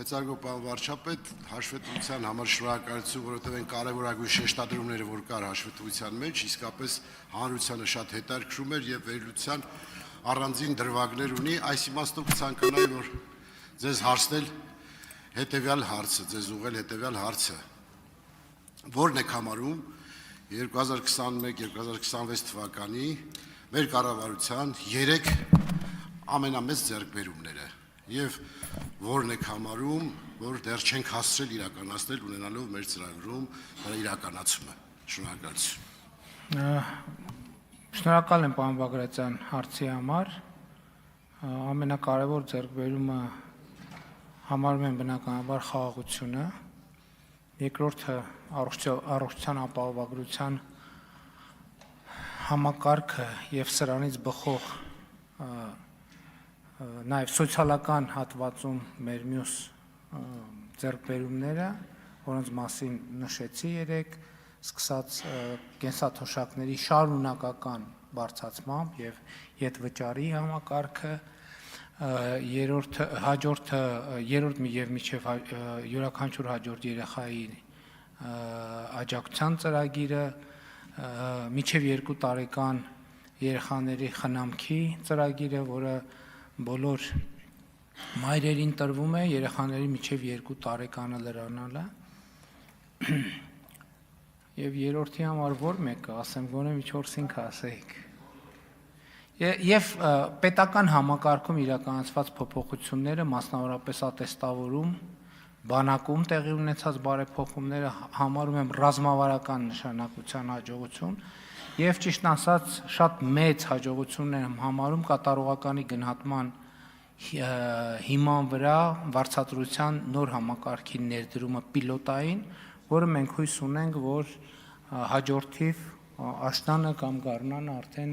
Մեծարգո պարոն վարչապետ, հաշվետվության համար շնորհակալություն, որովհետև այն կարևորագույն շեշտադրումները, որ կար հաշվետվության մեջ, իսկապես հանրությանը շատ հետաքրքրում էր եւ վերլուծության առանձին դրվագներ ունի, այս իմաստով կցանկանայի, որ ձեզ հարցնել հետեւյալ հարցը, ձեզ ուղղել հետեւյալ հարցը. Որն եք համարում 2021-2026 թվականի մեր կառավարության 3 ամենամեծ ձեռքբերումները եւ որն եք համարում, որ դեռ չենք հասցրել իրականացնել ունենալով մեր ծրագրում դրա իրականացումը։ Շնորհակալություն։ Շնորհակալ եմ պարոն Բագրատյան հարցի համար։ Ամենակարևոր ձեռքբերումը համարում եմ բնականաբար խաղաղությունը, երկրորդը առողջության ապահովագրության համակարգը եւ սրանից բխող նաև սոցիալական հատվածում մեր մյուս ձեռքբերումները, որոնց մասին նշեցի երեք, սկսած կենսաթոշակների շարունակական բարձրացմամբ եւ յետվճարի համակարգը, հաջորդը երրորդ եւ միջև յուրաքանչյուր հաջորդ երեխայի աջակցության ծրագիրը, միջև 2 տարեկան երեխաների խնամքի ծրագիրը, որը բոլոր մայրերին տրվում է, երեխաների միջև 2 տարեկանը լրանալը եւ երրորդի համար որ մեկը, ասեմ գոնե միջորսինք ասեիք։ Եվ պետական համակարգում իրականացված փոփոխությունները, մասնավորապես ատեստավորում, բանակում տեղի ունեցած բարեփոխումները համարում եմ ռազմավարական նշանակության հաջողություն եւ ճիշտ ասած շատ մեծ հաջողություն եմ համարում կատարողականի գնահատման հիման վրա վարձատրության նոր համակարգի ներդրումը պիլոտային, որը մենք հույս ունենք, որ հաջորդիվ աշնանը կամ գարնանը արդեն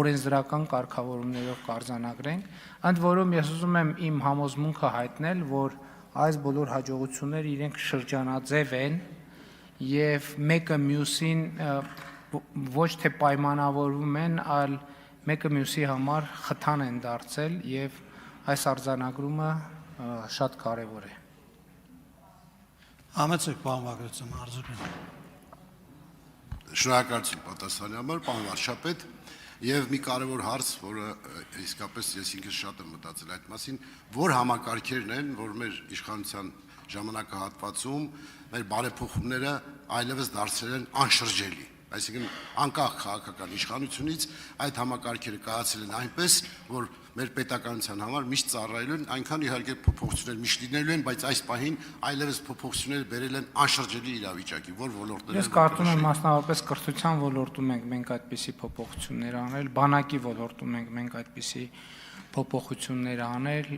օրենսդրական կարգավորումներով կարձանագրենք, ընդ որում ես ուզում եմ իմ համոզմունքը հայտնել, որ այս բոլոր հաջողությունները իրենք շրջանաձև են եւ մեկը մյուսին ոչ թե պայմանավորվում են, այլ մեկը մյուսի համար խթան են դարձել եւ այս արձանագրումը շատ կարեւոր է։ Համեցեք պարոն Բագրատյան, Արզուկյան։ Շնորհակալություն պատասխանի համար, պարոն վարչապետ, եւ մի կարեւոր հարց, որը իսկապես ես ինքս շատ եմ մտածել այդ մասին, որ համակարգերն են, որ մեր իշխանության ժամանակահատվածում մեր բարեփոխումները այլևս դարձել են անշրջելի։ Այսինքն անկախ քաղաքական իշխանությունից այդ համակարգերը կայացել են այնպես, որ մեր պետականության համար միշտ ծառայելու են, այնքան իհարկե փոփոխություններ միշտ լինելու են, բայց այս պահին այլևս փոփոխությունները բերել են անշրջելի իրավիճակի, որ ոլորտներում Ես կարծում եմ մասնավորապես կրթության ոլորտում մենք այդպիսի փոփոխություններ անել, բանակի ոլորտում մենք այդպիսի փոփոխություններ անել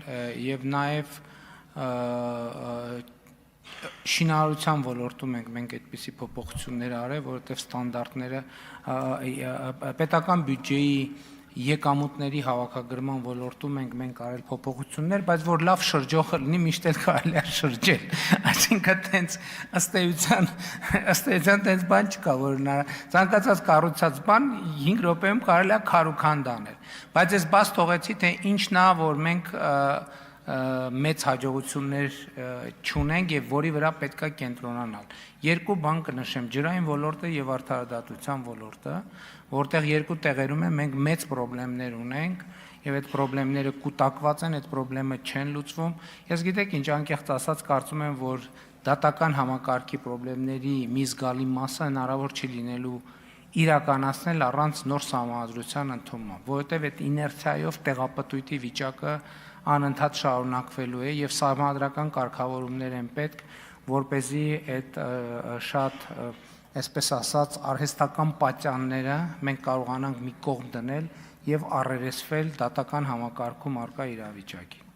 եւ նաեւ շինարարության ոլորտում մենք այդպիսի փոփոխություններ արել, որովհետև ստանդարտները պետական բյուջեի եկամուտների հավաքագրման ոլորտում մենք արել փոփոխություններ, բայց որ լավ շրջողը լինի, միշտ էլ կարելի է շրջել։ Այսինքն տենց ըստ էության տենց բան չկա, որ ցանկացած կառուցած բան 5 րոպեում կարելի է քարուքանդ անել։ Բայց ես բաց թողեցի, թե ինչն է, որ մենք մեծ հաջողություններ չունենք եւ որի վրա պետք է կենտրոնանալ։ Երկու բան կնշեմ՝ ջրային ոլորտը եւ արդարադատության ոլորտը, որտեղ երկու տեղերում մենք մեծ խնդիրներ ունենք եւ այդ խնդիրները կուտակված են, այդ խնդիրները չեն լուծվում։ Ես գիտեք ինչ, անկեղծ ասած կարծում եմ, որ դատական համակարգի խնդիրների մի զգալի մասը հնարավոր չի լինելու իրականացնել առանց նոր համազգացության ընդունման, որովհետեւ այդ իներցիայով տեղապտույտի վիճակը անընդհատ շարունակվելու է եւ սահմանադրական կարգավորումներ են պետք, որպեսզի այդ շատ, այսպես ասած, արհեստական պատյանները մենք կարողանանք մի կողմ դնել եւ առերեսվել դատական համակարգում առկա իրավիճակի։